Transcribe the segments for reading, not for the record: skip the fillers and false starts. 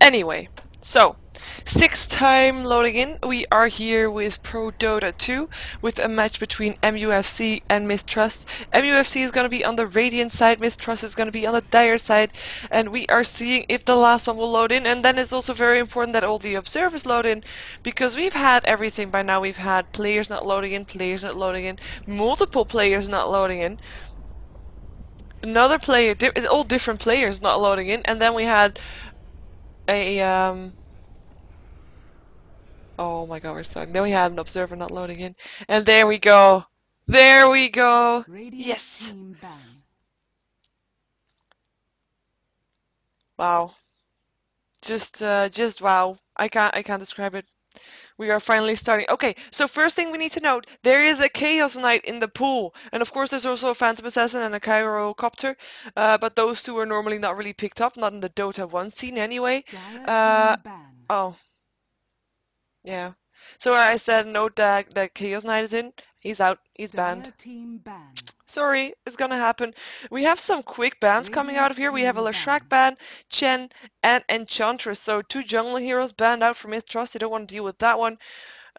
Anyway, so 6th time loading in. We are here with ProDota2 with a match between MUFC and Mith.Trust. MUFC is going to be on the Radiant side, Mith.Trust is going to be on the Dire side, and we are seeing if the last one will load in. And then it's also very important that all the observers load in, because we've had everything by now. We've had players not loading in, players not loading in, multiple players not loading in, another player, all different players not loading in, and then we had a oh my god, we're stuck. Then we had an observer not loading in. And there we go. There we go. Yes. Wow. Just wow. I can't describe it. We are finally starting. Okay, so first thing we need to note, there is a Chaos Knight in the pool. And of course there's also a Phantom Assassin and a Chirocopter. But those two are normally not really picked up, not in the Dota 1 scene anyway. Oh. Yeah. So I said note that Chaos Knight is in. He's out. He's banned. Sorry, it's gonna happen. We have some quick bans coming out of here. We have a Leshrac ban, Chen, and Enchantress. So 2 jungle heroes banned out from Mith.Trust. They don't want to deal with that one.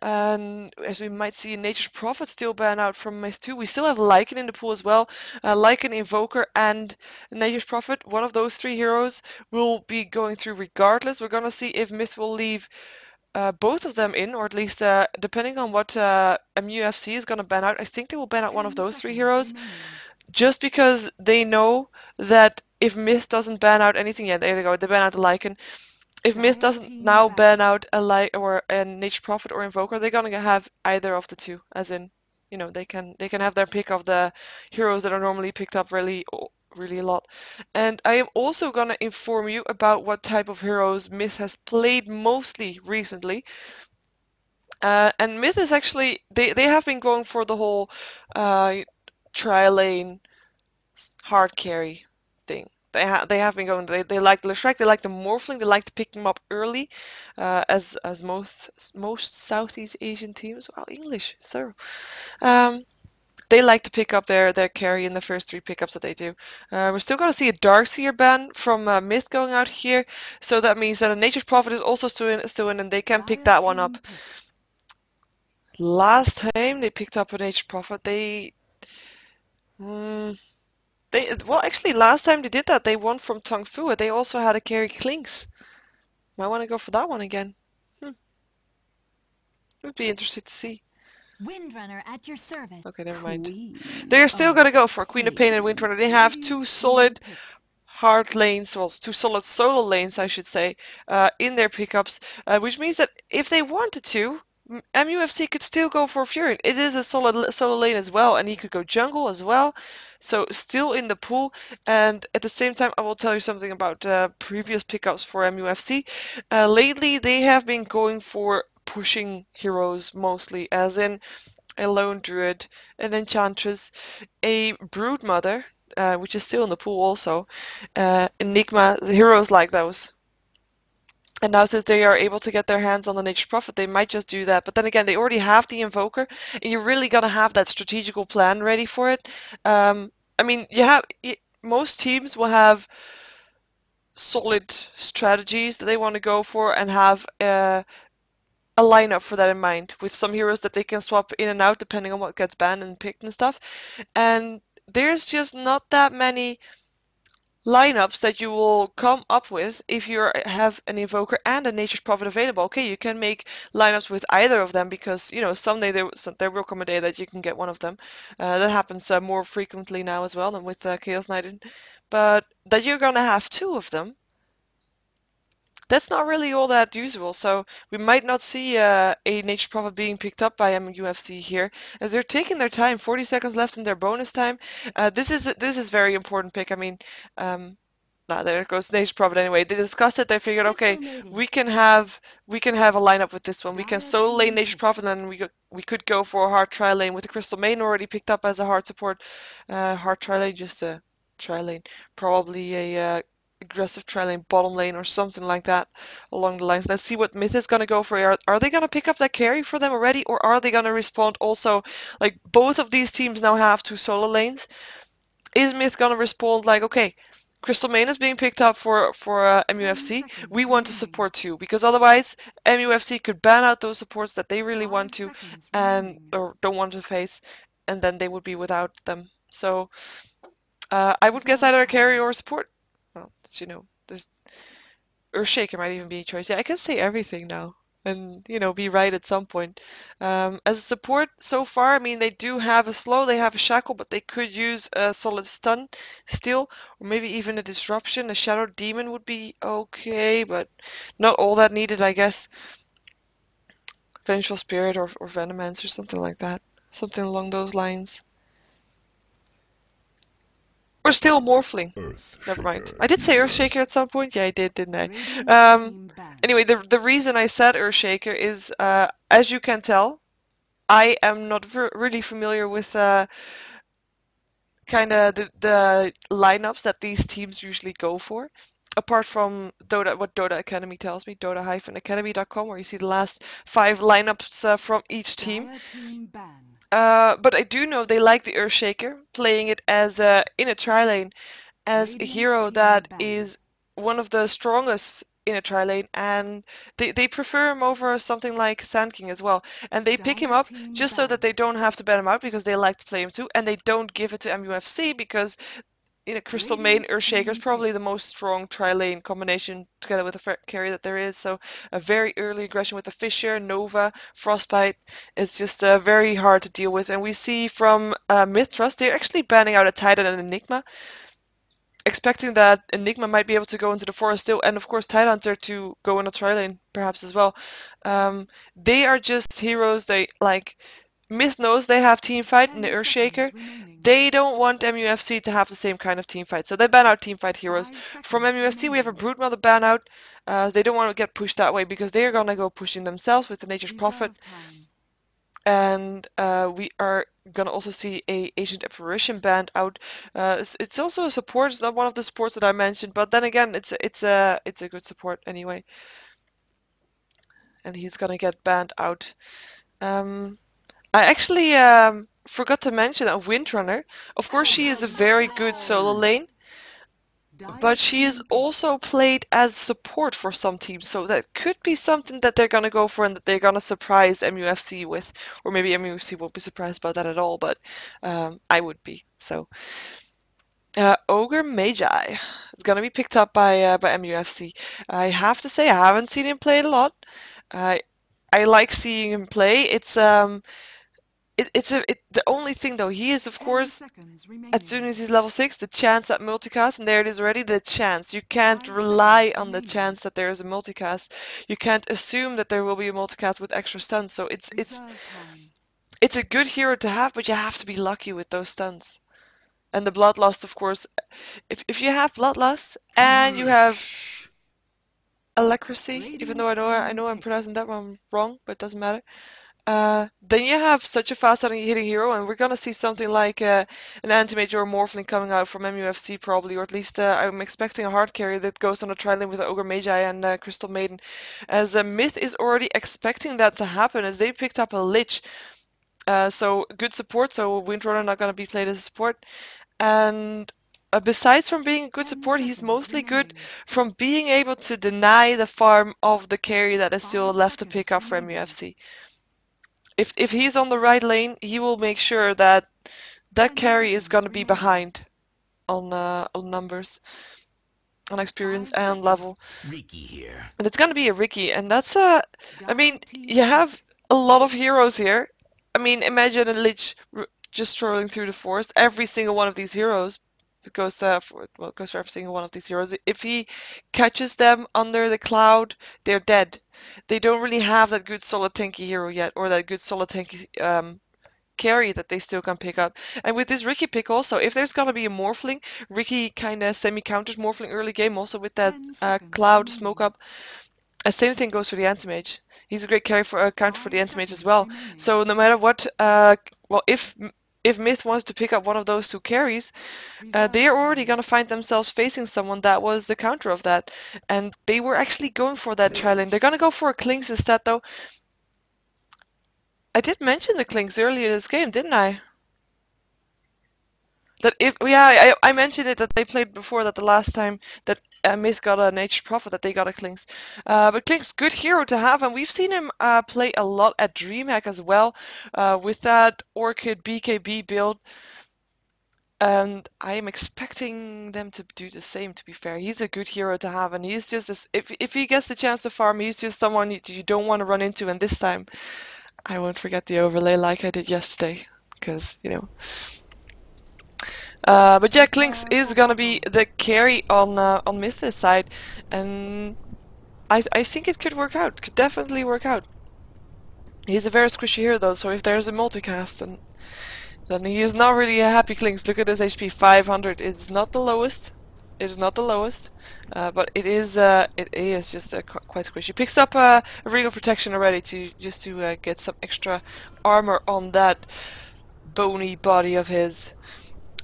And as we might see, Nature's Prophet still banned out from Myth 2. We still have Lycan in the pool as well. Lycan, Invoker, and Nature's Prophet. One of those 3 heroes will be going through regardless. We're gonna see if Myth will leave both of them in, or at least depending on what MUFC is going to ban out. I think they will ban out one of those 3 heroes, just because they know that if Myth doesn't ban out anything, yeah, there they go, they ban out the Lycan. If Myth doesn't now ban out a Nature's Prophet or Invoker, they're gonna have either of the 2, as in, you know, they can have their pick of the heroes that are normally picked up really a lot. And I am also gonna inform you about what type of heroes Myth has played mostly recently. And Myth is actually, they have been going for the whole tri-lane hard carry thing. They have been going. They like Leshrac. They like the Morphling. They like to pick them up early, as most Southeast Asian teams. Wow, English, thorough. They like to pick up their carry in the first 3 pickups that they do. We're still going to see a Darkseer ban from Myth going out here, so that means that a Nature's Prophet is also still in, and they can pick that one up. Last time they picked up a Nature's Prophet, well, actually, last time they did that, they won from Tong Fu, and they also had a carry Clinks. Might want to go for that one again. Would be interesting to see. Windrunner at your service. Okay, never mind. They're still gonna go for Queen of Pain and Windrunner. They have 2 solid hard lanes, well, 2 solid solo lanes, I should say, in their pickups, which means that if they wanted to, MUFC could still go for Fury. It is a solid solo lane as well, and he could go jungle as well. So still in the pool, and at the same time, I will tell you something about previous pickups for MUFC. Lately, they have been going for pushing heroes mostly, as in a Lone Druid, an Enchantress, a Broodmother, which is still in the pool also, Enigma, the heroes like those. And now since they are able to get their hands on the Nature's Prophet, they might just do that. But then again, they already have the Invoker, and you're really gonna have that strategical plan ready for it. I mean, most teams will have solid strategies that they want to go for and have a lineup for that in mind, with some heroes that they can swap in and out depending on what gets banned and picked and stuff. And there's just not that many lineups that you will come up with if you have an Invoker and a Nature's Prophet available. Okay, you can make lineups with either of them, because, you know, someday there will come a day that you can get one of them. That happens more frequently now as well than with Chaos Knight. But that you're gonna have 2 of them, that's not really all that usual, so we might not see a Nature's Prophet being picked up by MUFC here, as they're taking their time. 40 seconds left in their bonus time. This is very important pick. I mean, there goes Nature's Prophet anyway. They discussed it. They figured, okay, we can have a lineup with this one. We can solo lane Nature's Prophet, and we could go for a hard tri lane with the Crystal Maiden already picked up as a hard support. Hard tri lane, just a tri lane, probably a aggressive tri lane bottom lane or something like that along the lines. Let's see what Myth is going to go for. Are they going to pick up that carry for them already, or are they going to respond also? Like, both of these teams now have 2 solo lanes. Is Myth going to respond like, okay, Crystal Main is being picked up for MUFC, we want to support too, because otherwise MUFC could ban out those supports that they really want to and or don't want to face, and then they would be without them. So I would guess either a carry or a support. Well, you know, there's Earthshaker might even be a choice. Yeah, I can say everything now and, you know, be right at some point. As a support so far, I mean, they do have a slow, they have a shackle, but they could use a solid stun still, or maybe even a disruption. A shadow demon would be okay, but not all that needed, I guess. Vengeful Spirit or Venomance or something like that. Something along those lines. Or still Morphling. Never mind. I did say Earthshaker at some point. Yeah, I did, didn't I? Anyway, the reason I said Earthshaker is, as you can tell, I am not really familiar with kind of the lineups that these teams usually go for. Apart from Dota, what Dota Academy tells me, Dota-Academy.com, where you see the last 5 lineups from each team. But I do know they like the Earthshaker, playing it as in a tri-lane, as a hero that is one of the strongest in a tri-lane, and they prefer him over something like Sand King as well. And they pick him up just so that they don't have to ban him out because they like to play him too, and they don't give it to MUFC because in a Crystal Main, Earthshaker is probably the most strong tri-lane combination together with the carry that there is. So a very early aggression with the Fissure, Nova, Frostbite is just very hard to deal with. And we see from Mith.Trust, they're actually banning out a Titan and Enigma, expecting that Enigma might be able to go into the forest still, and of course Tidehunter to go in a tri-lane perhaps as well. They are just heroes. They like Myth knows they have team fight in the Earthshaker. They don't want MUFC to have the same kind of team fight, so they ban out team fight heroes. From MUFC we have a Broodmother ban out. They don't want to get pushed that way because they're gonna go pushing themselves with the Nature's Prophet. And we are gonna also see a Ancient Apparition banned out. It's also a support. It's not one of the supports that I mentioned, but then again, it's a good support anyway. And he's gonna get banned out. I actually forgot to mention a Windrunner. Of course, she is a very good solo lane, but she is also played as support for some teams, so that could be something that they're gonna go for and that they're gonna surprise MUFC with, or maybe MUFC won't be surprised by that at all, but I would be. So Ogre Magi is gonna be picked up by MUFC. I have to say I haven't seen him play a lot. I like seeing him play. It's the only thing though, he is of course, as soon as he's level 6, the chance at multicast, and there it is already, the chance. You can't rely on the chance that there is a multicast. You can't assume that there will be a multicast with extra stuns, so it's a good hero to have, but you have to be lucky with those stuns. And the Bloodlust, of course, if you have Bloodlust and you have Alacrity, even though I know I'm pronouncing that one wrong, but it doesn't matter. Then you have such a fast hitting hero, and we're gonna see something like an Anti-Mage or a Morphling coming out from MUFC probably, or at least I'm expecting a hard carry that goes on a tri-lane with Ogre Magi and Crystal Maiden, as Myth is already expecting that to happen as they picked up a Lich. So good support, so Windrunner not gonna be played as a support. And besides from being a good support, he's mostly good from being able to deny the farm of the carry that is still left to pick up for MUFC. If he's on the right lane, he will make sure that that carry is gonna be behind on numbers, on experience and level. Ricky here. And it's gonna be a Ricky, and that's I mean, you have a lot of heroes here. I mean, imagine a Lich just strolling through the forest. Every single one of these heroes goes for every single one of these heroes. If he catches them under the cloud, they're dead. They don't really have that good solid tanky hero yet, or that good solid tanky carry that they still can pick up. And with this Ricky pick also, if there's gonna be a Morphling, Ricky kinda semi-counters Morphling early game also with that cloud smoke up. Same thing goes for the Anti-Mage. He's a great carry for counter for the Anti-Mage as well. So no matter what, well, if Myth wants to pick up one of those two carries, they are already gonna find themselves facing someone that was the counter of that, and they were actually going for that tri-lane. They're gonna go for a Clinks instead, though. I did mention the Clinks earlier this game, didn't I? That if I mentioned it that they played before that the last time that Myth got a Nature's Prophet that they got a Klinks. But Klinks, good hero to have, and we've seen him play a lot at DreamHack as well with that Orchid BKB build. And I am expecting them to do the same, to be fair. He's a good hero to have, and he's just this, if he gets the chance to farm, he's just someone you don't want to run into, and this time I won't forget the overlay like I did yesterday, because, you know. But yeah, Klinks is gonna be the carry on Myth this side, and I think it could work out. Could definitely work out. He's a very squishy hero though, so if there's a multicast, then he is not really a happy Klinks. Look at his HP, 500. It's not the lowest. It is not the lowest, but it is just quite squishy. Picks up a ring of protection already to get some extra armor on that bony body of his.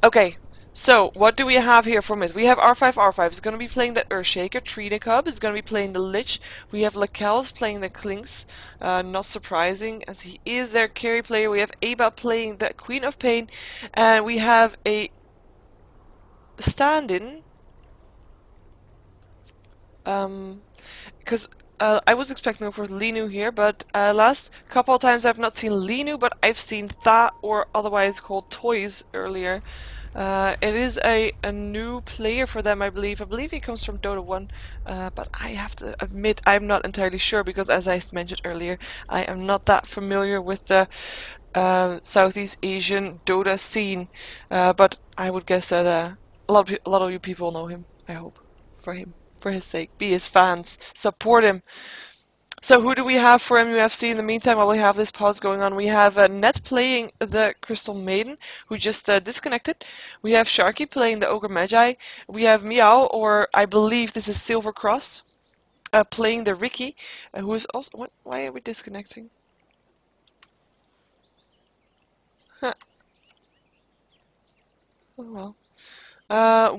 Okay, so what do we have here from us? We have R5 is going to be playing the Earthshaker. Trina Cub is going to be playing the Lich. We have Lakel's playing the Klinks. Not surprising, as he is their carry player. We have Aba playing the Queen of Pain. And we have a stand-in. Because I was expecting, of course, Linu here, but last couple of times I've not seen Linu, but I've seen Tha, or otherwise called Toys, earlier. It is a new player for them, I believe. I believe he comes from Dota 1, but I have to admit I'm not entirely sure, because as I mentioned earlier, I am not that familiar with the Southeast Asian Dota scene, but I would guess that a lot of you people know him, I hope, for his sake. Be his fans. Support him. So who do we have for MUFC in the meantime while we have this pause going on? We have Net playing the Crystal Maiden, who just disconnected. We have Sharky playing the Ogre Magi. We have Meow, or I believe this is Silver Cross, playing the Ricky, who is also... why are we disconnecting? Huh. Oh well.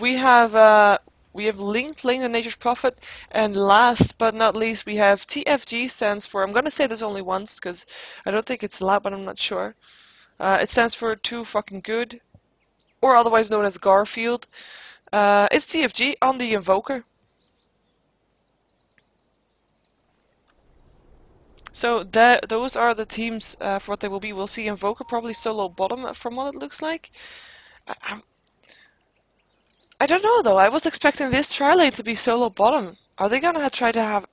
We have Ling playing the Nature's Prophet, and last but not least we have TFG, stands for, I'm gonna say this only once because I don't think it's allowed, but I'm not sure. It stands for Too Fucking Good, or otherwise known as Garfield. It's TFG on the Invoker. So those are the teams for what they will be. We'll see Invoker probably solo bottom from what it looks like. I don't know though. I was expecting this tri-lane to be solo bottom. Are they gonna try to have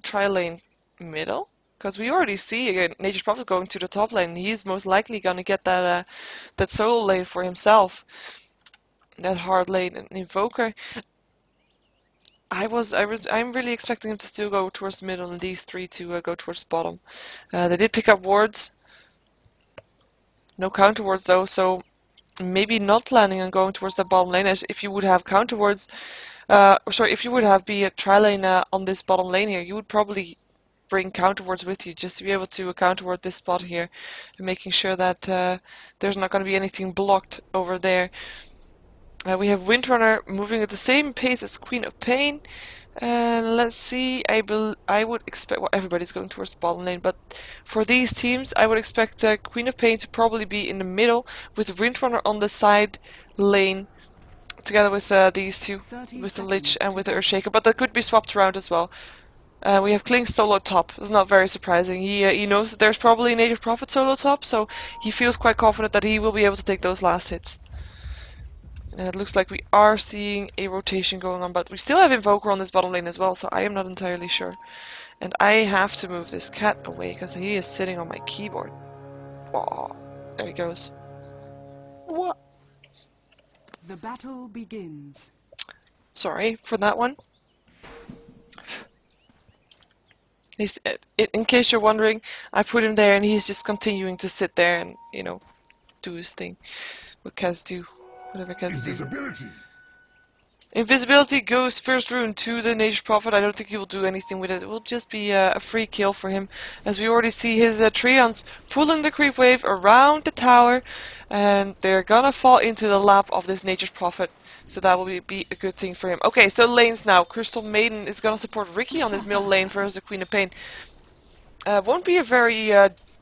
tri-lane middle? Because we already see again Nature's Prophet going to the top lane. He's most likely gonna get that that solo lane for himself. That hard lane and Invoker. I'm really expecting him to still go towards the middle and these three to go towards the bottom. They did pick up wards. No counter wards though, so maybe not planning on going towards the bottom lane, as if you would have counter wards, sorry, if you would have be a tri lane on this bottom lane here, you would probably bring counter wards with you just to be able to counter ward this spot here, and making sure that there's not going to be anything blocked over there. We have Windrunner moving at the same pace as Queen of Pain. And let's see, I would expect, well, everybody's going towards the bottom lane, but for these teams, I would expect Queen of Pain to probably be in the middle, with Windrunner on the side lane, together with these two, with the Lich and with the Earthshaker, but that could be swapped around as well. We have Kling solo top. It's not very surprising. He knows that there's probably a Nature's Prophet solo top, so he feels quite confident that he will be able to take those last hits. And it looks like we are seeing a rotation going on, but we still have Invoker on this bottom lane as well, so I am not entirely sure. And I have to move this cat away, because he is sitting on my keyboard. Oh, there he goes. What? The battle begins. Sorry for that one. In case you're wondering, I put him there and he's just continuing to sit there and, you know, do his thing. What cats do. Whatever cats do. Invisibility. Invisibility goes first rune to the Nature's Prophet. I don't think he will do anything with it. It will just be a free kill for him, as we already see his Treants pulling the creep wave around the tower, and they're gonna fall into the lap of this Nature's Prophet. So that will be a good thing for him. Okay, so lanes now. Crystal Maiden is gonna support Ricky on his middle lane versus the Queen of Pain. Won't be a very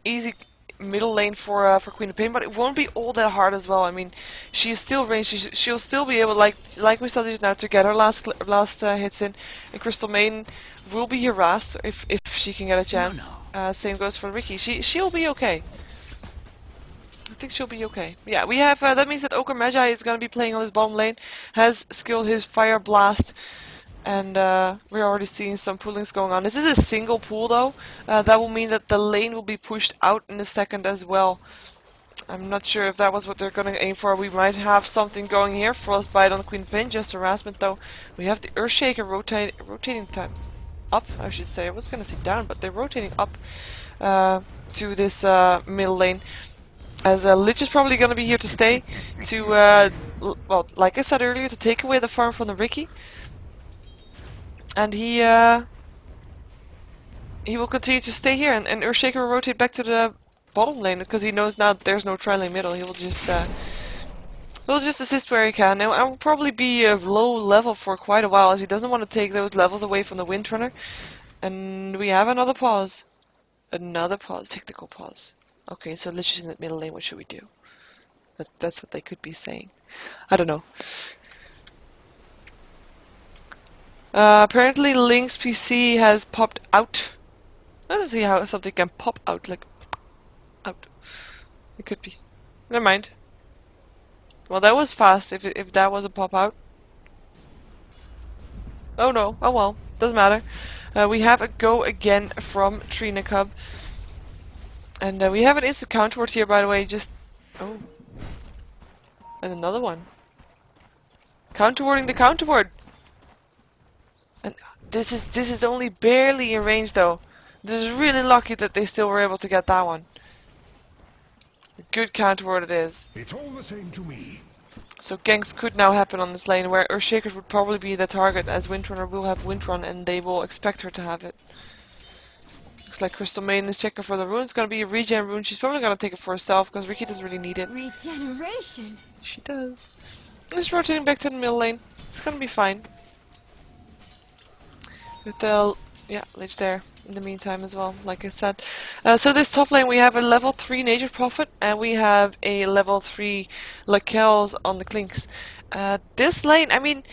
easy middle lane for Queen of Pain, but it won't be all that hard as well. I mean, she's still ranged. She'll still be able, like we saw just now, to get her last hits in. And Crystal Maiden will be harassed if she can get a chance. Same goes for Ricky. She'll be okay. I think she'll be okay. Yeah, we have. That means that Ogre Magi is gonna be playing on his bottom lane. Has skilled his Fire Blast. And we're already seeing some pullings going on. This is a single pull though. That will mean that the lane will be pushed out in a second as well. I'm not sure if that was what they're going to aim for. We might have something going here. Frostbite on Queen Pin, just harassment though. We have the Earthshaker rotating time up, I should say. I was going to say down, but they're rotating up to this middle lane. As Lich is probably going to be here to stay. To, well, like I said earlier, to take away the farm from the Ricky. And he will continue to stay here, and Earthshaker will rotate back to the bottom lane because he knows now that there's no tri-lane middle. He will just assist where he can. And will probably be low level for quite a while, as he doesn't want to take those levels away from the Windrunner. And we have another pause. Another pause. Technical pause. Okay, so Lich is in the middle lane. What should we do? That's what they could be saying. I don't know. Apparently Link's PC has popped out. I don't see how something can pop out, like, out. It could be. Never mind. Well, that was fast, if that was a pop out. Oh no, oh well, doesn't matter. We have a go again from Trina Cub. And we have an instant counterward here, by the way, just... Oh. And another one. Counterwarding the counterward! And this is only barely in range though. This is really lucky that they still were able to get that one. A good counterward it is. It's all the same to me. So ganks could now happen on this lane where Earthshakers would probably be the target, as Windrunner will have Windrun and they will expect her to have it. Looks like Crystal Maiden is checking for the rune. It's gonna be a regen rune. She's probably gonna take it for herself because Ricky doesn't really need it. Regeneration. She does. And it's rotating back to the middle lane. It's gonna be fine. With the, yeah, Lich there in the meantime as well, like I said. So this top lane we have a level 3 Nature Prophet and we have a level 3 Laquels on the Clinks. This lane, I mean,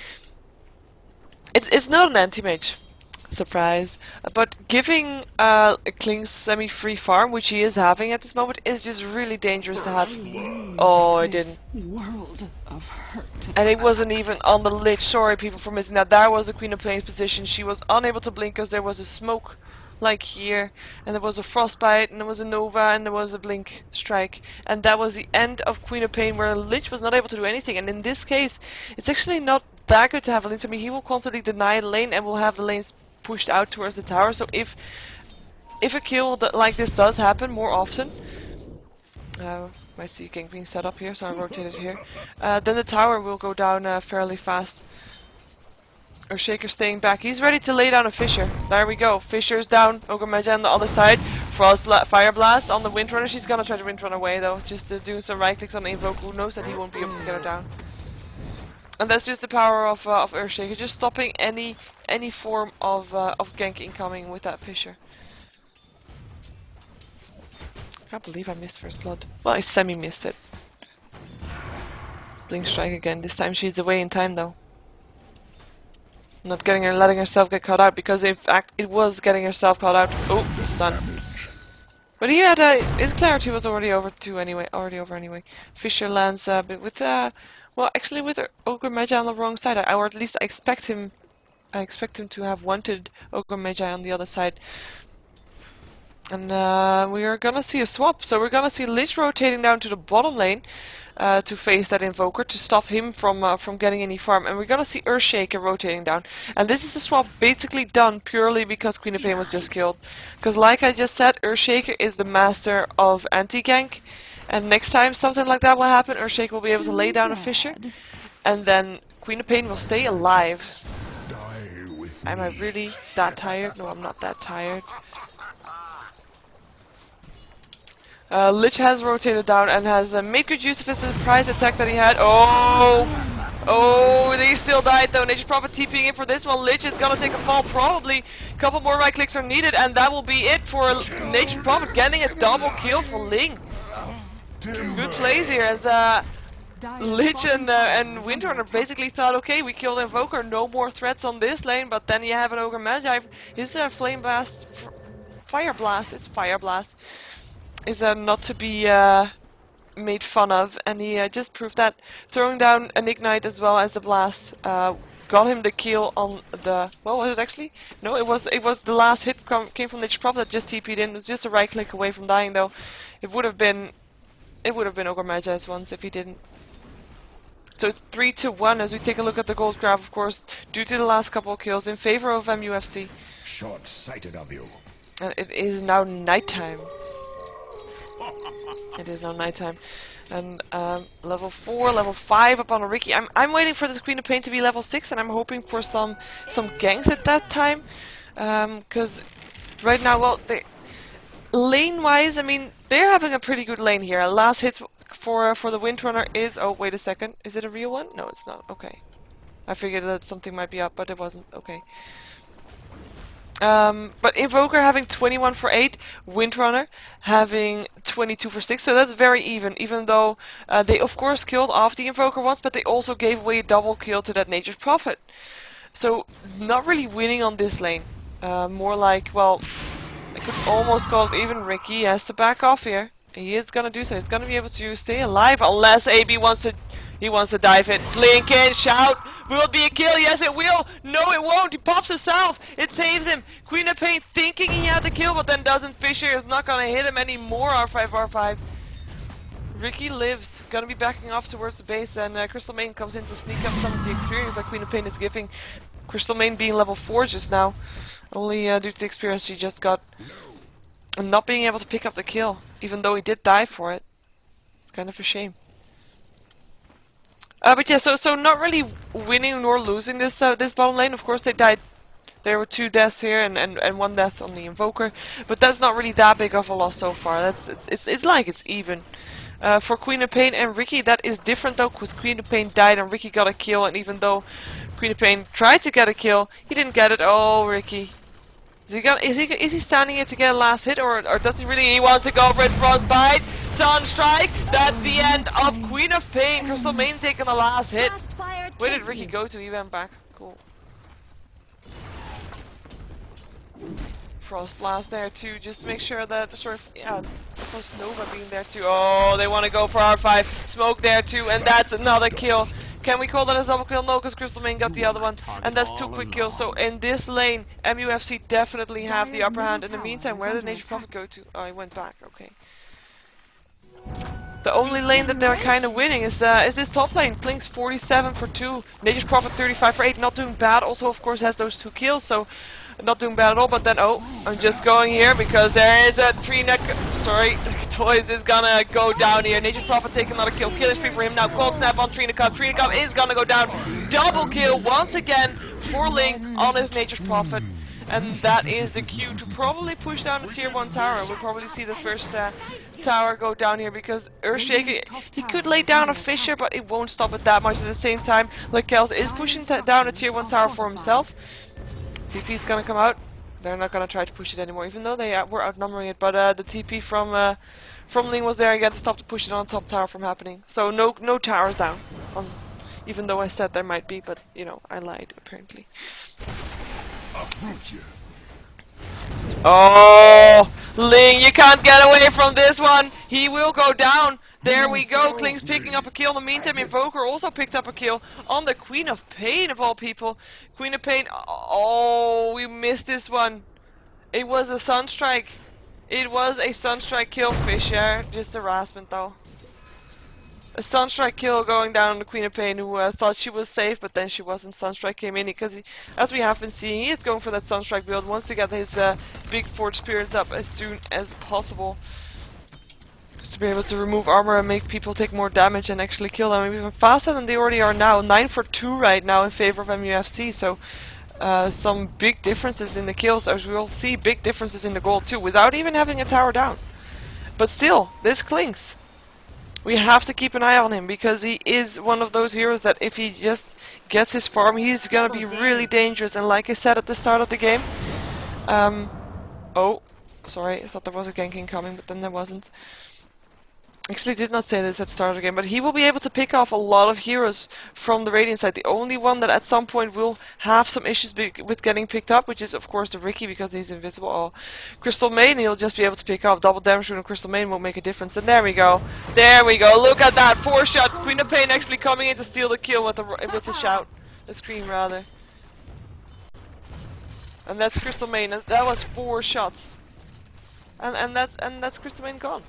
it's not an anti-mage, surprise, but giving a Clinks semi-free farm, which he is having at this moment, is just really dangerous to have. Oh, I didn't. World of hurt. And it wasn't even on the Lich. Sorry, people, for missing that. That was the Queen of Pain's position. She was unable to blink because there was a smoke, like here, and there was a frostbite, and there was a nova, and there was a blink strike, and that was the end of Queen of Pain, where Lich was not able to do anything. And in this case, it's actually not that good to have a Lich. I mean, he will constantly deny the lane and will have the lanes pushed out towards the tower. So if a kill like this does happen more often. Might see a gank being set up here, so I rotated here. Then the tower will go down fairly fast. Earthshaker staying back. He's ready to lay down a Fissure. There we go. Fissure's down. Ogre Magi on the other side. Fire Blast on the Windrunner. She's gonna try to Windrun away though. Just doing some right clicks on the Invoke. Who knows that he won't be able to get her down. And that's just the power of Earthshaker. Just stopping any form of gank incoming with that Fissure. I can't believe I missed First Blood. Well, I semi-missed it. Blink Strike again. This time she's away in time though. Not letting herself get caught out, because in fact it was getting herself caught out. Oh, done. But he had his clarity was already over anyway. Fissure lands, but with well, actually with Ogre Magi on the wrong side, or at least I expect him to have wanted Ogre Magi on the other side. And we are gonna see a swap, so we're gonna see Lich rotating down to the bottom lane to face that Invoker, to stop him from getting any farm, and we're gonna see Earthshaker rotating down. And this is a swap basically done purely because Queen of Pain was just killed. Because like I just said, Earthshaker is the master of anti-gank, and next time something like that will happen, Earthshaker will be able to lay down a Fissure, and then Queen of Pain will stay alive. Am I really that tired? No, I'm not that tired. Lich has rotated down and has made good use of his surprise attack that he had. Oh! Oh, they still died though. Nature's Prophet TPing in for this one. Lich is gonna take a fall, probably. A couple more right clicks are needed, and that will be it for Nature's Prophet getting a double kill for Ling. Good plays here as Lich and Windrunner basically thought, okay, we killed Invoker, no more threats on this lane, but then you have an Ogre Magi. His Flame Blast, Fire Blast, it's Fire Blast, is not to be made fun of, and he just proved that throwing down an Ignite as well as the Blast got him the kill on the, well, was it actually? No, it was the last hit came from the prop that just TP'd in. It was just a right click away from dying though. It would have been Ogre Magi's once if he didn't. So it's 3-1 as we take a look at the gold graph, of course, due to the last couple of kills in favor of MUFC. Short-sighted of you. And it is now nighttime. It is now nighttime. And level 4, level 5 up on a Ricky. I'm waiting for this Queen of Pain to be level 6, and I'm hoping for some ganks at that time. Because right now, well, lane-wise, I mean, they're having a pretty good lane here. Last hits for the Windrunner is... Oh, wait a second. Is it a real one? No, it's not. Okay. I figured that something might be up, but it wasn't. Okay. But Invoker having 21 for 8, Windrunner having 22 for 6, so that's very even though they of course killed off the Invoker once, but they also gave away a double kill to that Nature's Prophet. So not really winning on this lane. More like, well, I could almost call it even. Ricky has to back off here. He is gonna do so. He's gonna be able to stay alive unless AB wants to... He wants to dive it. Blink in, shout. Will it be a kill? Yes, it will. No, it won't. He pops himself. It saves him. Queen of Pain thinking he had the kill, but then doesn't. Fisher is not going to hit him anymore. R5, R5. Ricky lives. Going to be backing off towards the base, and Crystal Main comes in to sneak up some of the experience that Queen of Pain is giving. Crystal Main being level 4 just now. Only due to the experience she just got. And not being able to pick up the kill, even though he did die for it. It's kind of a shame. But yeah, so not really winning nor losing this this bottom lane. Of course, they died. There were 2 deaths here and 1 death on the Invoker, but that's not really that big of a loss so far. It's like it's even. For Queen of Pain and Ricky, that is different though, because Queen of Pain died and Ricky got a kill, and even though Queen of Pain tried to get a kill, he didn't get it. Oh, Ricky. Is he standing here to get a last hit, or does he really? He wants to go for it. Frostbite, Sunstrike. That's the end of Queen of Pain. Crystal Main taking the last hit. Where did Ricky go to? He went back. Cool. Frost Blast there too. Just make sure that Nova being there too. Oh, they want to go for R5. Smoke there too, and that's another kill. Can we call that a double kill? No, because Crystal Main got the other one, and that's 2 quick kills. So in this lane, MUFC definitely have the upper hand. In the meantime, where did Nature's Prophet go to? Oh, he went back. Okay. The only lane that they're kind of winning is this top lane. Blink's 47 for 2, Nature's Prophet 35 for 8. Not doing bad. Also, of course, has those 2 kills. So not doing bad at all. But then, oh, I'm just going here because there is a Toys is gonna go down here. Nature's Prophet taking another kill. Killing spree for him now. Cold snap on Trina Cup. Trina Cup is gonna go down. Double kill once again for Link on his Nature's Prophet. And that is the cue to probably push down the tier 1 tower. We'll probably see the first tower go down here because Earthshaker, he could lay down a Fisher, but it won't stop it that much. At the same time, Lekels is pushing down a tier 1 tower for himself. TP is gonna come out. They're not gonna try to push it anymore, even though they were outnumbering it. But the TP from Ling was there again to stop to push it on top tower from happening. So no towers down. Even though I said there might be, but you know I lied apparently. Oh, Ling, you can't get away from this one. He will go down. There we go. Kling's picking up a kill. In the meantime, Invoker also picked up a kill on the Queen of Pain of all people. Queen of Pain. Oh, we missed this one. It was a Sunstrike. It was a Sunstrike kill, Fisher. Just harassment though. A Sunstrike kill going down on the Queen of Pain, who thought she was safe, but then she wasn't. Sunstrike came in because, as we have been seeing, he is going for that Sunstrike build. Wants to get his big Forge Spirits up as soon as possible. To be able to remove armor and make people take more damage and actually kill them even faster than they already are now. 9 for 2 right now in favor of MUFC, so some big differences in the kills, as we will see big differences in the gold too, without even having a tower down. But still, this clings. We have to keep an eye on him because he is one of those heroes that if he just gets his farm, he's gonna be really dangerous. And like I said at the start of the game, oh, sorry, I thought there was a ganking coming, but then there wasn't. Actually, did not say this at the start of the game, but he will be able to pick off a lot of heroes from the Radiant side. The only one that at some point will have some issues with getting picked up, which is of course the Ricky because he's invisible. Or Crystal Maiden, he'll just be able to pick up. Double damage from Crystal Maiden won't make a difference. And there we go. There we go. Look at that. 4-shot. Queen of Pain actually coming in to steal the kill with the shout. The scream rather. And that's Crystal Maiden. That was 4 shots. And that's Crystal Maiden gone.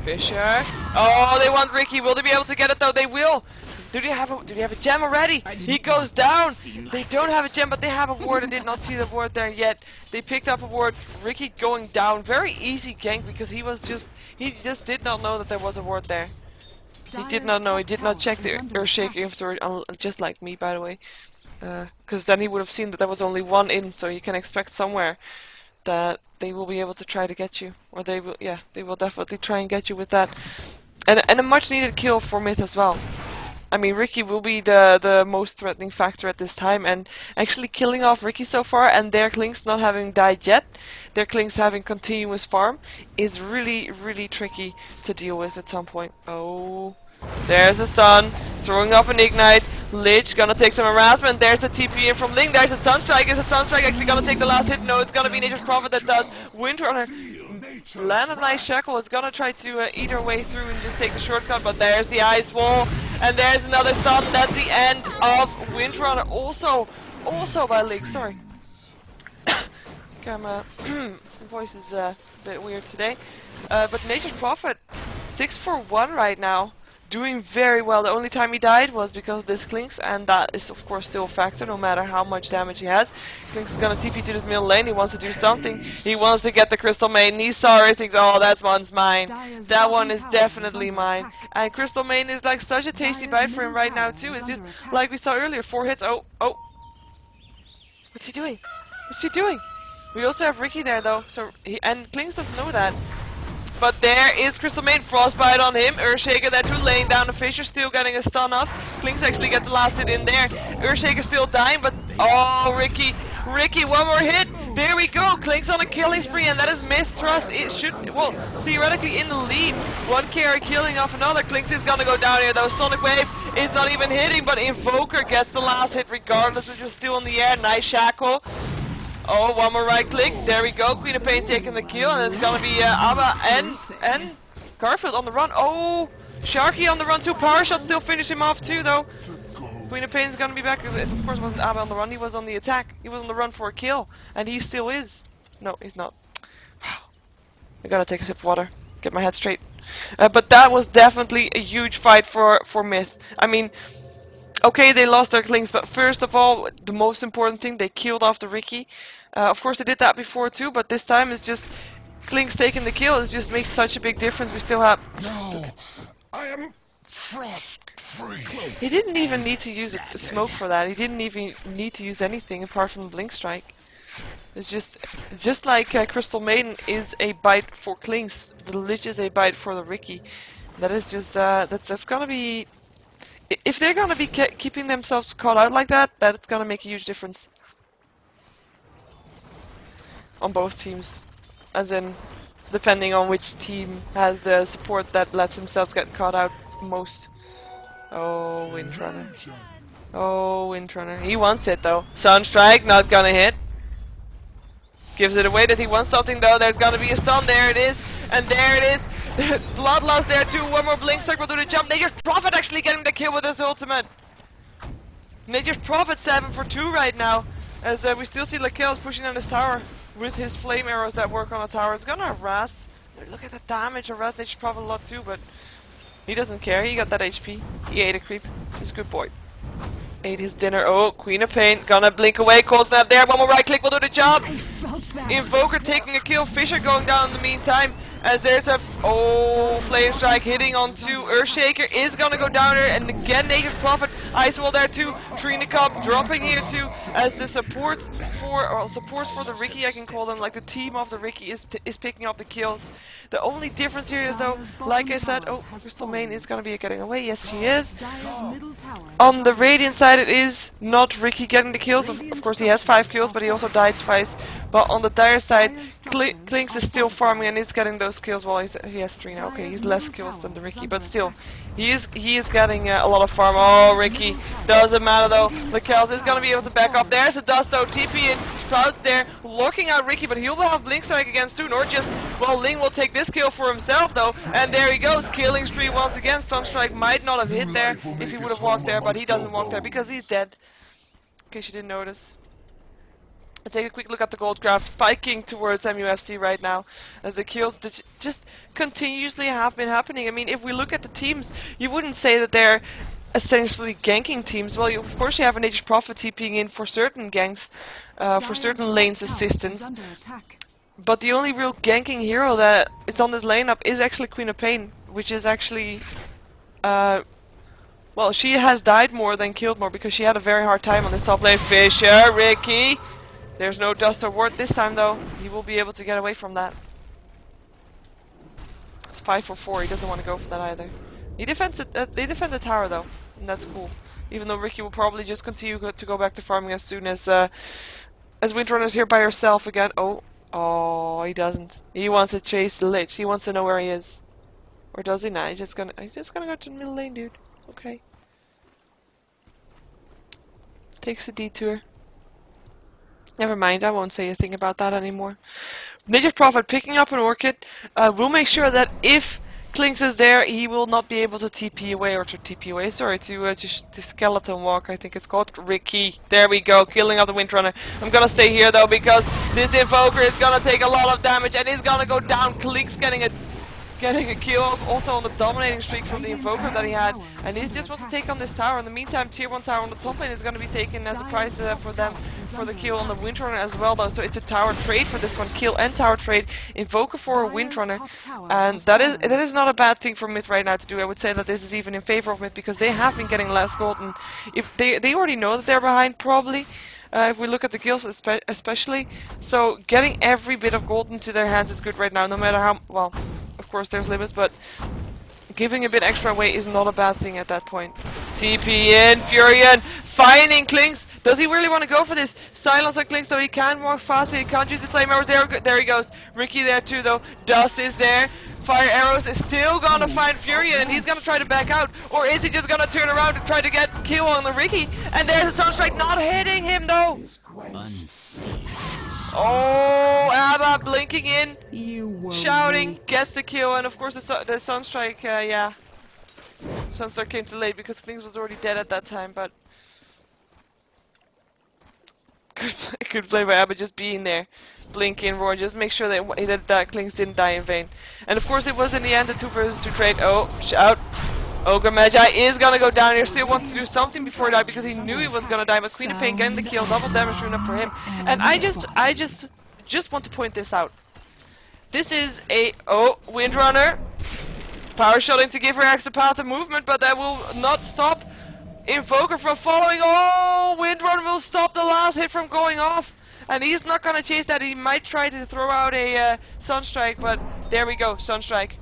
Fisher. Oh, they want Ricky. Will they be able to get it though? They will. Do they have a gem already? He goes down. They don't have a gem, but they have a ward. I did not see the ward there yet. They picked up a ward. Ricky going down. Very easy gank because he just did not know that there was a ward there. He did not know. He did not check the Earthshaker inventory, just like me, by the way. Because then he would have seen that there was only one in, so you can expect somewhere that they will be able to try to get you, or they will definitely try and get you with that, and a much needed kill for Myth as well. I mean, Ricky will be the most threatening factor at this time, and actually killing off Ricky so far, and their Klings not having died yet, their Klings having continuous farm, is really, really tricky to deal with at some point. Oh, there's a stun, throwing up an ignite. Lich gonna take some harassment. There's the TP in from Ling. There's a stun strike. Is a stun strike actually gonna take the last hit? No, it's gonna be Nature's Prophet that does. Windrunner land a nice shackle. Is gonna try to eat her way through and just take the shortcut. But there's the ice wall, and there's another stun. That's the end of Windrunner. Also by Ling. Sorry, my voice is a bit weird today. But Nature's Prophet 6 for 1 right now. Doing very well. The only time he died was because of this Klings, and that is of course still a factor no matter how much damage he has. Klings is gonna TP to the middle lane. He wants to do something. He wants to get the Crystal Maiden. He saw her. He thinks, oh, that one's mine. That one is definitely mine. And Crystal Maiden is like such a tasty bite for him right now too. It's just like we saw earlier. 4 hits. Oh. What's he doing? What's he doing? We also have Ricky there though. So and Klings doesn't know that. But there is Crystal Maiden, Frostbite on him, Earthshaker there too, laying down the Fisher, still getting a stun off. Klings actually get the last hit in there. Earthshaker still dying, but oh, Ricky, one more hit. There we go, Klings on a killing spree, and that is Mith.Trust. It should, well, theoretically in the lead. One carry killing off another. Klings is gonna go down here though. Sonic Wave is not even hitting, but Invoker gets the last hit regardless. It's just still in the air. Nice shackle. Oh, one more right click. There we go. Queen of Pain taking the kill, and it's gonna be Abba and Garfield on the run. Oh, Sharky on the run too. Power shot still finish him off too, though. Queen of Pain is gonna be back. Of course, wasn't Abba on the run. He was on the attack. He was on the run for a kill, and he still is. No, he's not. I gotta take a sip of water. Get my head straight. But that was definitely a huge fight for Myth. I mean. Okay, they lost their Klings, but first of all, the most important thing, they killed off the Ricky. Of course, they did that before too, but this time it's just Klings taking the kill. It just makes such a big difference. We still have. No, I am frost free. He didn't even need to use a smoke for that. He didn't even need to use anything apart from the Blink Strike. It's just like Crystal Maiden is a bite for Klings, the Lich is a bite for the Ricky. That is just that's gonna be. If they're gonna be keeping themselves caught out like that, that's gonna make a huge difference on both teams. As in, depending on which team has the support that lets themselves get caught out most. Oh, Windrunner. Oh, Windrunner. He wants it though. Sunstrike, not gonna hit. Gives it away that he wants something though. There's gonna be a stun. There it is. And there it is. Bloodlust there too. One more Blink Strike will do the jump. Nature's Prophet actually getting the kill with his ultimate. Nature's Prophet 7 for 2 right now. As we still see Lakel's pushing on his tower with his flame arrows that work on the tower. It's gonna harass. Look at the damage. Harass Nature's Prophet a lot too, but he doesn't care. He got that HP. He ate a creep. He's a good boy. Ate his dinner. Oh, Queen of Pain gonna blink away. Cold Snap there. One more right click will do the job. Invoker taking a kill. Fisher going down in the meantime. As there's a Flame Strike hitting onto Earthshaker is gonna go down there, and again Nature's Prophet Ice Wall there too. Trina Cup dropping here too as the support support for the Ricky, I can call them, like the team of the Ricky is picking up the kills. The only difference here is though, like I said, oh, Crystal Main is gonna be getting away. Yes, she is. On the Radiant side, it is not Ricky getting the kills. Of course, he has 5 kills, but he also died twice. But on the Dire side, Klinks is still farming and is getting those kills. Well, he has 3 now. Okay, he's less kills than the Ricky, but still, he is getting a lot of farm. Oh, Ricky, doesn't matter though. The Kels is gonna be able to back up. There's a dust though. TP in, Cloud's there, looking at Ricky, but he'll have Blink Strike again soon, or just, well, Ling will take this kill for himself though, and there he goes, killing spree once again. Sunstrike might not have hit there if he would have walked there, but he doesn't walk there because he's dead. In case you didn't notice. Let's take a quick look at the gold graph, spiking towards MUFC right now, as the kills just continuously have been happening. I mean, if we look at the teams, you wouldn't say that they're essentially ganking teams. Well, of course you have an Nature's Prophet TPing in for certain ganks, for certain lanes assistance. But the only real ganking hero that is on this lineup is actually Queen of Pain, which is actually, well, she has died more than killed more because she had a very hard time on the top lane. Fisher, Ricky. There's no dust or ward this time though. He will be able to get away from that. It's 5 for 4. He doesn't want to go for that either. He defends it. They defend the tower though, and that's cool. Even though Ricky will probably just continue to go back to farming as soon as Windrunner's here by herself again. Oh, he doesn't. He wants to chase the Lich. He wants to know where he is, or does he not? He's just gonna go to the middle lane, dude. Okay. Takes a detour. Never mind, I won't say a thing about that anymore. Nature's Prophet picking up an Orchid. We'll make sure that if Klinks is there, he will not be able to TP away, or to TP away, sorry, to Skeleton Walk, I think it's called. Ricky, there we go, killing off the Windrunner. I'm gonna stay here though, because this Invoker is gonna take a lot of damage, and he's gonna go down. Klinks getting a kill, also on the dominating streak from the Invoker that he had, and he just wants to take on this tower. In the meantime, tier 1 tower on the top lane is going to be taken as a prize for them for the kill on the Windrunner as well, though. So it's a tower trade for this one, kill and tower trade, Invoker for a Windrunner, and that is not a bad thing for Myth right now to do. I would say that this is even in favor of Myth, because they have been getting less gold, and if they already know that they're behind, probably. If we look at the guilds especially, so getting every bit of gold into their hands is good right now, no matter how, well, of course there's limits, but giving a bit extra away is not a bad thing at that point. TP in, Furion, finding Klinks. Does he really want to go for this? Silence on Klinks, so he can walk faster, he can't use the flame arrows. There he goes. Ricky there too though. Dust is there. Fire arrows is still gonna find Furion, and he's gonna try to back out. Or is he just gonna turn around and try to get kill on the Ricky? And there's a Sunstrike not hitting him though. Oh, Abba blinking in, shouting, gets the kill, and of course the Sunstrike, yeah. Sunstrike came too late because things was already dead at that time, but good play by Abba, just being there, blinking, roar, just make sure that Klinks didn't die in vain. And of course it was in the end a 2 versus 2 trade. Oh, shout. Ogre Magi is gonna go down here, still wants to do something before he died because he knew he was gonna die, but Queen of Pain getting the kill, double damage rune up for him. And I just want to point this out. This is a, Windrunner, power shotting to give her extra path of movement, but that will not stop Invoker from following. Oh, Windrunner will stop the last hit from going off, and he's not gonna chase that. He might try to throw out a Sunstrike, but there we go, Sunstrike.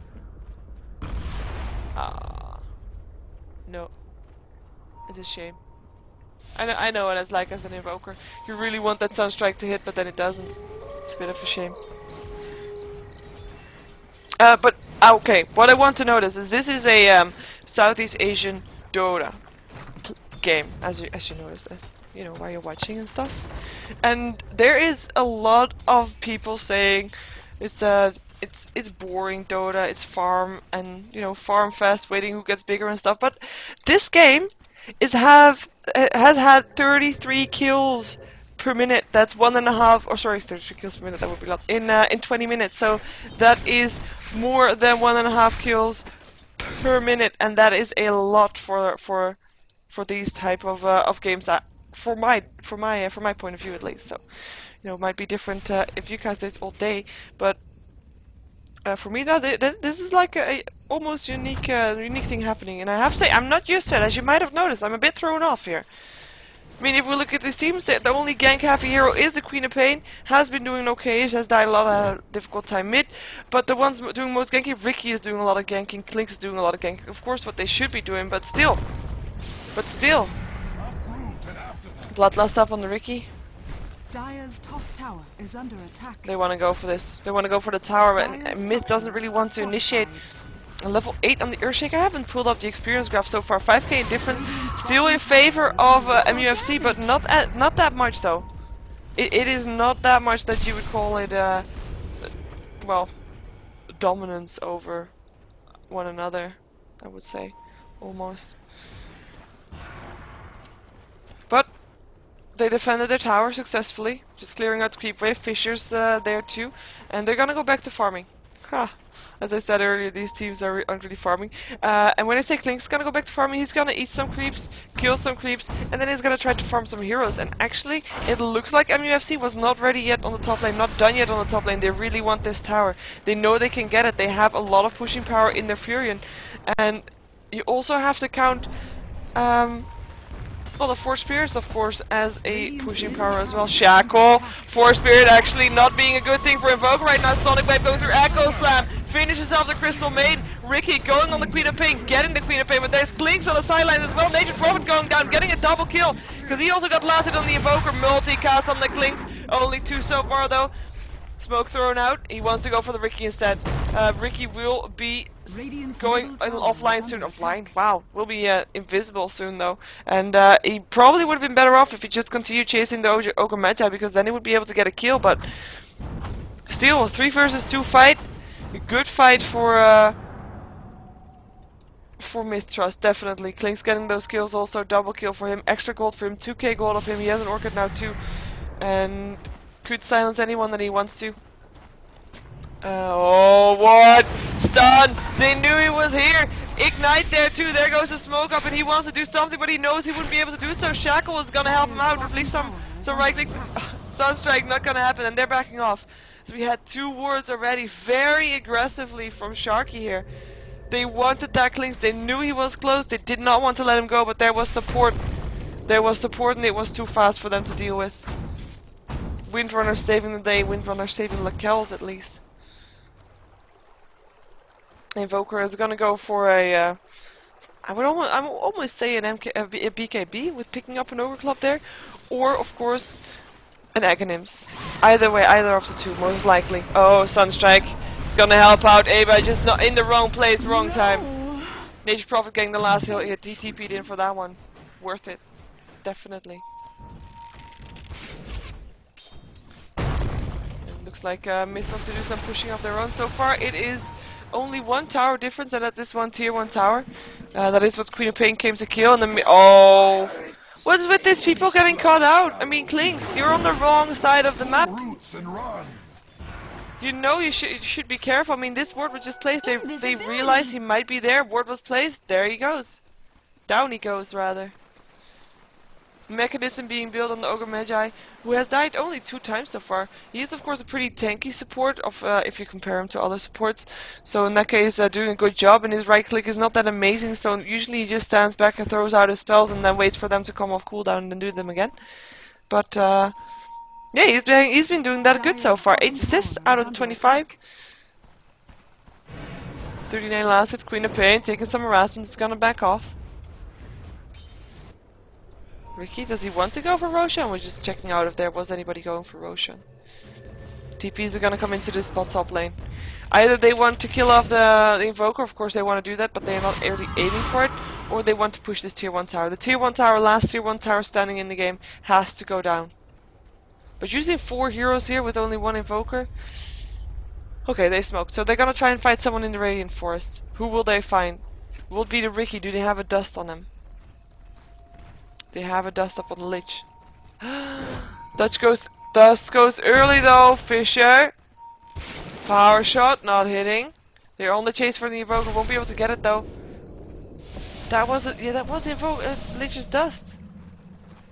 No. It's a shame. I know what it's like as an Invoker. You really want that Sunstrike to hit, but then it doesn't. It's a bit of a shame. But, okay, what I want to notice is this is a Southeast Asian Dota game, as you notice, you know, while you're watching and stuff. And there is a lot of people saying it's boring Dota, it's farm, and you know, farm fast, waiting who gets bigger and stuff. But this game has had 33 kills per minute. That's 1.5, or sorry, 33 kills per minute. That would be a lot in 20 minutes. So that is more than 1.5 kills per minute, and that is a lot for these type of games. For my point of view, at least. So you know, it might be different if you guys do this all day, but. For me, this is like a almost unique thing happening, and I have to say I'm not used to it. As you might have noticed, I'm a bit thrown off here. I mean, if we look at these teams, the only gank happy hero is the Queen of Pain. Has been doing okay, has died a lot of difficult time mid. But the ones doing most ganking, Ricky is doing a lot of ganking, Klinks is doing a lot of ganking. Of course, what they should be doing, but still. But still. Bloodlust up on the Ricky. Dire's top tower is under attack. They want to go for this. They want to go for the tower, and Myth doesn't really want to initiate. A level 8 on the Earthshake. I haven't pulled up the experience graph so far. 5k in difference. Still in favor of MUFC, but not that much though. It is not that much that you would call it, well, dominance over one another, I would say, almost. But they defended their tower successfully, just clearing out the creep wave. Fissures there too, and they're gonna go back to farming. Ha! As I said earlier, these teams aren't really farming. And when I say Klink's gonna go back to farming, he's gonna eat some creeps, kill some creeps, and then he's gonna try to farm some heroes. And actually, it looks like MUFC was not ready yet on the top lane, not done yet on the top lane. They really want this tower. They know they can get it. They have a lot of pushing power in their Furion. And you also have to count well, the Force Spirits, of course, as a pushing power as well. Shackle, Force Spirit actually not being a good thing for Invoker right now. Sonic Wave goes through Echo Slam, finishes off the Crystal Maid. Ricky going on the Queen of Pain, getting the Queen of Pain, but there's Klinks on the sidelines as well. Nature's Prophet going down, getting a double kill, because he also got lasted on the Invoker. Multicast on the Klinks, only 2 so far though. Smoke thrown out, he wants to go for the Ricky instead. Ricky will be going offline soon. Offline? Wow. Will be invisible soon though. And he probably would have been better off if he just continued chasing the Ogre Magi, because then he would be able to get a kill. But still, 3 versus 2 fight. A good fight for Mith.Trust, definitely. Klink's getting those kills also. Double kill for him. Extra gold for him. 2k gold of him. He has an Orchid now too. And could silence anyone that he wants to. Oh, what? Stun! They knew he was here! Ignite there too, there goes the smoke up, and he wants to do something, but he knows he wouldn't be able to do so. Shackle is gonna help him out, at least some right clicks. Sunstrike, not gonna happen, and they're backing off. So we had 2 wards already, very aggressively from Sharky here. They wanted that Klinks, they knew he was close, they did not want to let him go, but there was support. There was support, and it was too fast for them to deal with. Windrunner saving the day, Windrunner saving Lakel at least. Invoker is gonna go for a, I would almost say a BKB with picking up an Overclock there, or of course an Aghanims. Either way, either of the 2, most likely. Oh, Sunstrike gonna help out Aba, just not in the wrong place, wrong time. Nature's Prophet getting the last hit, he TP'd in for that one. Worth it, definitely. Looks like Mist wants to do some pushing of their own. So far it is only 1 tower difference, and at this one tier 1 tower. That is what Queen of Pain came to kill. And then oh, what's with these people getting caught out? I mean, Klink, you're on the wrong side of the map. You know you should be careful. I mean, this ward was just placed. They realized he might be there. Ward was placed. There he goes. Down he goes, rather. Mechanism being built on the Ogre Magi, who has died only 2 times so far. He is of course a pretty tanky support of if you compare him to other supports. So in that case, doing a good job, and his right click is not that amazing, so usually he just stands back and throws out his spells and then waits for them to come off cooldown and then do them again. But yeah, he's been doing that good so far. 8 assists out of 25. 39 last hits, Queen of Pain, taking some harassment, is gonna back off. Ricky, does he want to go for Roshan? We're just checking out if there was anybody going for Roshan. TPs are gonna come into this top lane. Either they want to kill off the Invoker, of course they want to do that, but they're not really aiming for it, or they want to push this tier 1 tower. The tier 1 tower, last tier 1 tower standing in the game, has to go down. But using 4 heroes here with only 1 Invoker... Okay, they smoked, so they're gonna try and fight someone in the Radiant Forest. Who will they find? Will it be the Ricky? Do they have a dust on him? They have a dust up on the Lich. Dust goes early though. Fisher. Power shot, not hitting. They're on the chase for the Invoker. Won't be able to get it though. That was Lich's dust.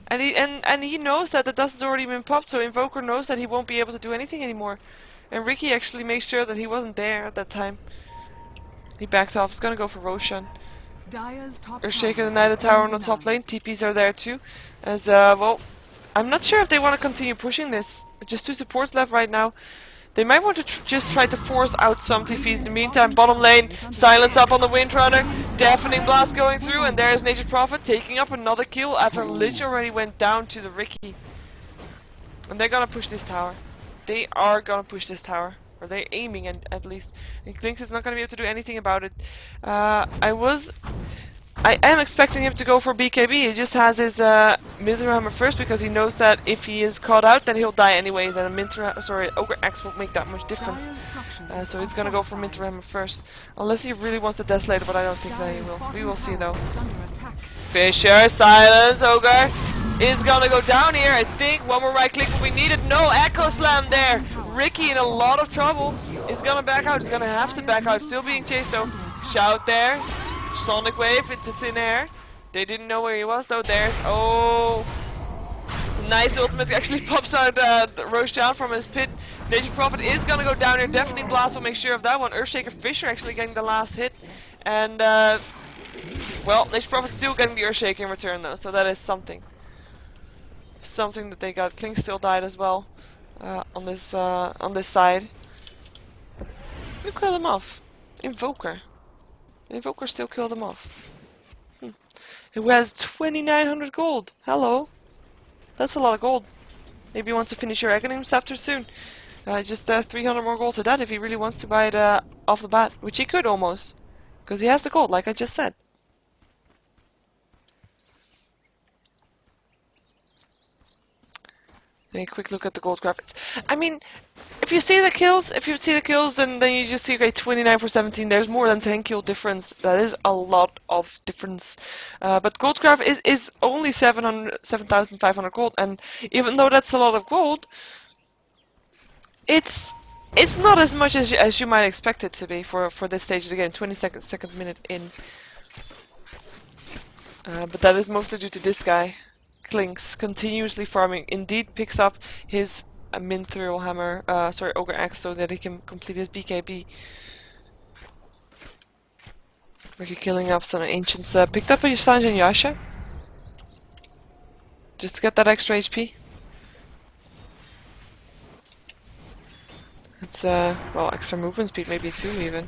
And he knows that the dust has already been popped, so Invoker knows that he won't be able to do anything anymore. And Ricky actually makes sure that he wasn't there at that time. He backed off. He's gonna go for Roshan. Dire's top Earthshaker tower and Knight of is Tower on the under top now. lane. TPs are there too. As well, I'm not sure if they want to continue pushing this. Just 2 supports left right now. They might want to just try to force out some TPs. In the meantime, bottom lane, silence up on the Windrunner. Deafening blast going through, and there's Nature's Prophet taking up another kill after Lich already went down to the Ricky. And they're gonna push this tower. They are gonna push this tower. Or they're aiming at least. And Klinks is not gonna be able to do anything about it. I am expecting him to go for BKB. He just has his Mith.Trust first because he knows that if he is caught out, then he'll die anyway. Then Ogre X won't make that much difference. So he's gonna go for Mith.Trust first, unless he really wants to Desolator, but I don't think that he will. We will see though. Fisher, silence, Ogre is gonna go down here. I think one more right click will be needed. No, Echo Slam there. Ricky in a lot of trouble. Is gonna back out. He's gonna have to back out. Still being chased though. Shout there. Sonic Wave into thin air. They didn't know where he was though. There's nice ultimate actually pops out Roshan from his pit. Nature's Prophet is gonna go down here. Definitely Blast will make sure of that one. Earthshaker Fisher actually getting the last hit. And well, Nature's Prophet still getting the Earthshaker in return though, so that is something. Something that they got. Klink still died as well on this side. Who killed him off? Invoker. Invoker still killed him off. Who has 2,900 gold? Hello. That's a lot of gold. Maybe he wants to finish your Aghanim Scepter soon. Just 300 more gold to that if he really wants to buy it off the bat. Which he could almost. Because he has the gold, like I just said. A quick look at the gold graphics. I mean, if you see the kills, and then you just see, okay, 29 for 17, there's more than 10 kill difference. That is a lot of difference. But gold graph is only 7,500 gold, and even though that's a lot of gold, it's not as much as you might expect it to be for this stage. Again, 22nd minute in. But that is mostly due to this guy. Klinks continuously farming, indeed picks up his Mith.Trust hammer, Ogre Axe, so that he can complete his BKB. Ricky killing up some ancients. Picked up a Yusanj and Yasha. Just to get that extra HP. It's, well, extra movement speed maybe too, even.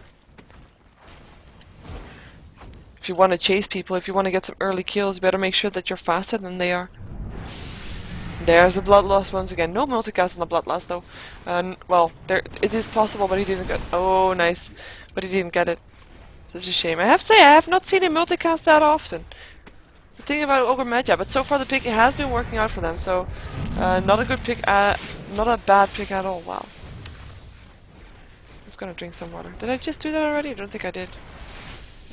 If you want to chase people, if you want to get some early kills, you better make sure that you're faster than they are. There's the Bloodlust once again. No multicast on the Bloodlust though. Well, it is possible, but he didn't get. Oh, nice, but he didn't get it. Such a shame. I have to say, I have not seen him multicast that often. The thing about Ogre Medja, but so far the pick has been working out for them. So, not a good pick. Not a bad pick at all. Wow. I'm just gonna drink some water. Did I just do that already? I don't think I did.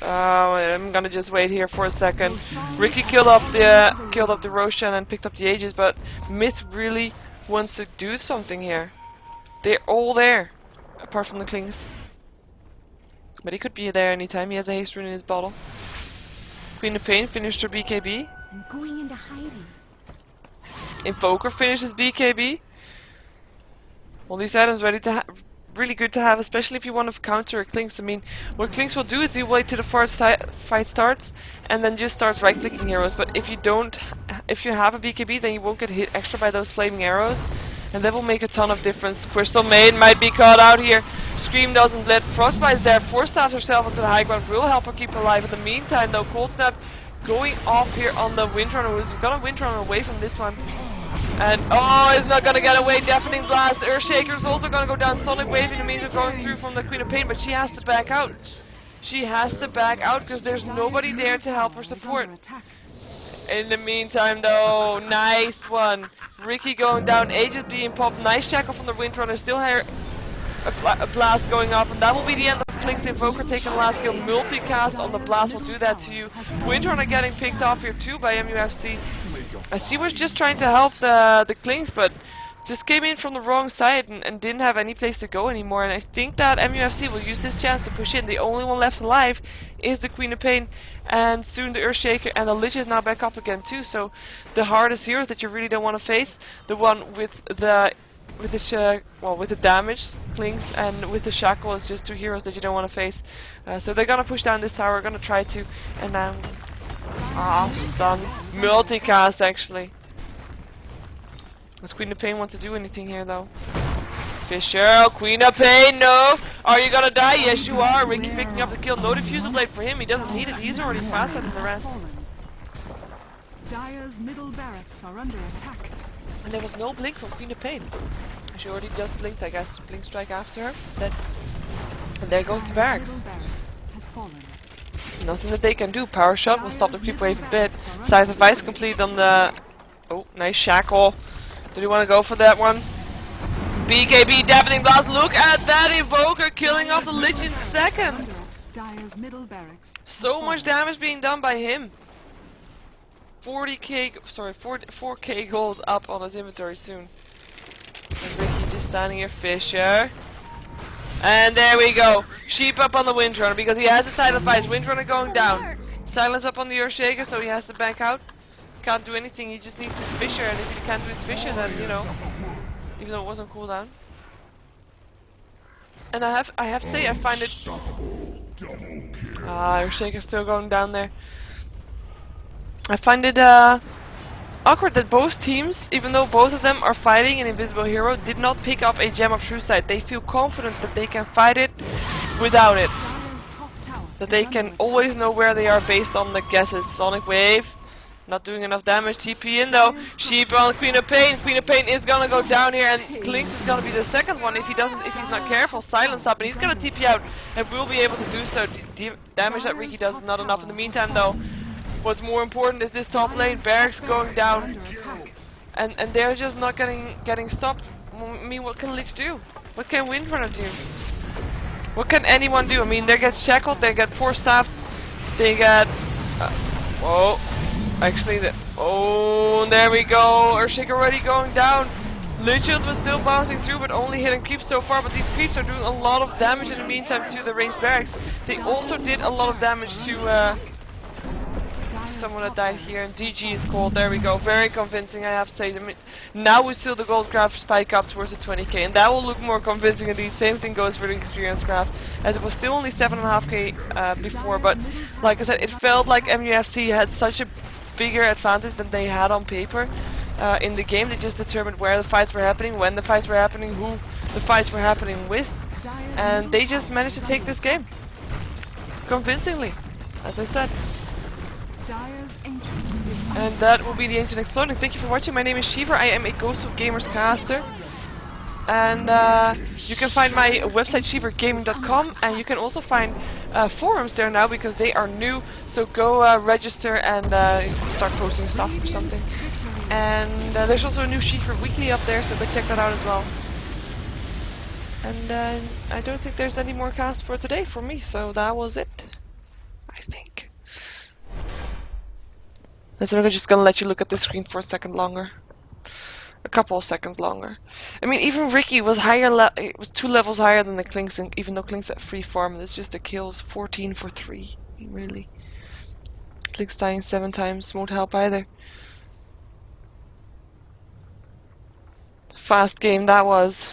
I'm gonna just wait here for a second. Ricky killed up the Roshan and picked up the Aegis, but Myth really wants to do something here. They're all there, apart from the Klings. But he could be there anytime. He has a haste rune in his bottle. Queen of Pain finished her BKB. I'm going into hiding. Invoker finishes BKB. All these items ready to really good to have, especially if you want to counter a Klinks. I mean, what Klinks will do is do wait till the fight starts and then just starts right clicking heroes. But if you don't, if you have a BKB, then you won't get hit extra by those flaming arrows, and that will make a ton of difference. Crystal Maid might be caught out here. Scream doesn't let. Frostbite is there. Force out herself onto the high ground will help her keep alive. In the meantime, though, Cold Snap going off here on the Windrunner, who's gonna Windrunner away from this one. And oh, it's not gonna get away. Deafening Blast. Earthshaker is also gonna go down. Sonic Wave in the means of going through from the Queen of Pain, but she has to back out. She has to back out because there's nobody there to help her support. In the meantime, though, nice one. Ricky going down. Aegis being popped. Nice jackal from the Windrunner. Still here. A blast going off, and that will be the end of Klink's Invoker taking the last kill. Multicast on the blast will do that to you. Windrunner getting picked off here too by MUFC. She was just trying to help the Klinks, but just came in from the wrong side and didn't have any place to go anymore. And I think that MUFC will use this chance to push in. The only one left alive is the Queen of Pain, and soon the Earthshaker, and the Lich is now back up again too. So the hardest heroes that you really don't want to face, the one with the with the damage, Clinks, and with the Shackle, it's just two heroes that you don't want to face. So they're gonna push down this tower, gonna try to, and now, done. Multicast actually. Does Queen of Pain want to do anything here though? Fisher, Queen of Pain, no! Are you gonna die? Yes you are! Ricky picking up the kill, no diffuser blade for him, he doesn't need it, he's already faster than the rest. Dire's middle barracks are under attack. And there was no blink from Queen of Pain. She already just blinked, I guess. Blink strike after her. And there goes the barracks. Nothing that they can do. Power shot will stop the creep wave a bit. Size of Ice complete on the... Oh, nice Shackle. Do you want to go for that one? BKB Deafening Blast. Look at that Evoker killing off the Lich in seconds. So much damage being done by him. 4k gold up on his inventory soon. And Ricky just standing here, Fisher. And there we go. Sheep up on the Windrunner because he has a title fight. Windrunner going down. Silence up on the Earthshaker, so he has to back out. Can't do anything, he just needs his Fisher, and if he can't do his Fisher, then you know, even though it wasn't cooldown. And I have to say I find it Earthshaker's still going down there. I find it awkward that both teams, even though both of them are fighting an invisible hero, did not pick up a Gem of True Sight. They feel confident that they can fight it without it. That they can always know where they are based on the guesses. Sonic Wave, not doing enough damage. TP in though. Sheep on Queen of Pain. Queen of Pain is gonna go down here, and Clinks is gonna be the second one if he's not careful. Silence up, and he's gonna TP out, and will be able to do so. Damage that Ricky does is not enough in the meantime though. What's more important is this top lane, barracks going down, and they're just not getting stopped. I mean, what can Lich do? What can Windrunner do? What can anyone do? I mean, they get shackled, they get force staffed, they get. Whoa! Actually, there we go. Earthshaker already going down. Lich was still bouncing through, but only hitting creeps so far. But these creeps are doing a lot of damage in the meantime to the ranged barracks. They also did a lot of damage to. Someone that died here, and DG is called. There we go. Very convincing, I have to say. I mean, now we see the gold graph spike up towards the 20k, and that will look more convincing indeed. Same thing goes for the experience graph, as it was still only 7.5k before, but like I said, it felt like MUFC had such a bigger advantage than they had on paper in the game. They just determined where the fights were happening, when the fights were happening, who the fights were happening with, and they just managed to take this game convincingly, as I said. And that will be the Ancient Exploding. Thank you for watching. My name is Sheever. I am a Ghost of Gamers caster. And you can find my website SheeverGaming.com, and you can also find forums there now because they are new. So go register and start posting stuff or something. And there's also a new Sheever Weekly up there, so go check that out as well. And I don't think there's any more casts for today for me, so that was it, I think. So I'm just gonna let you look at the screen for a second longer. A couple of seconds longer. I mean, even Ricky was it was 2 levels higher than the Clinks, and even though Clinks at free farm, it's just the kills 14 for 3. I mean, really. Clinks dying 7 times won't help either. Fast game that was.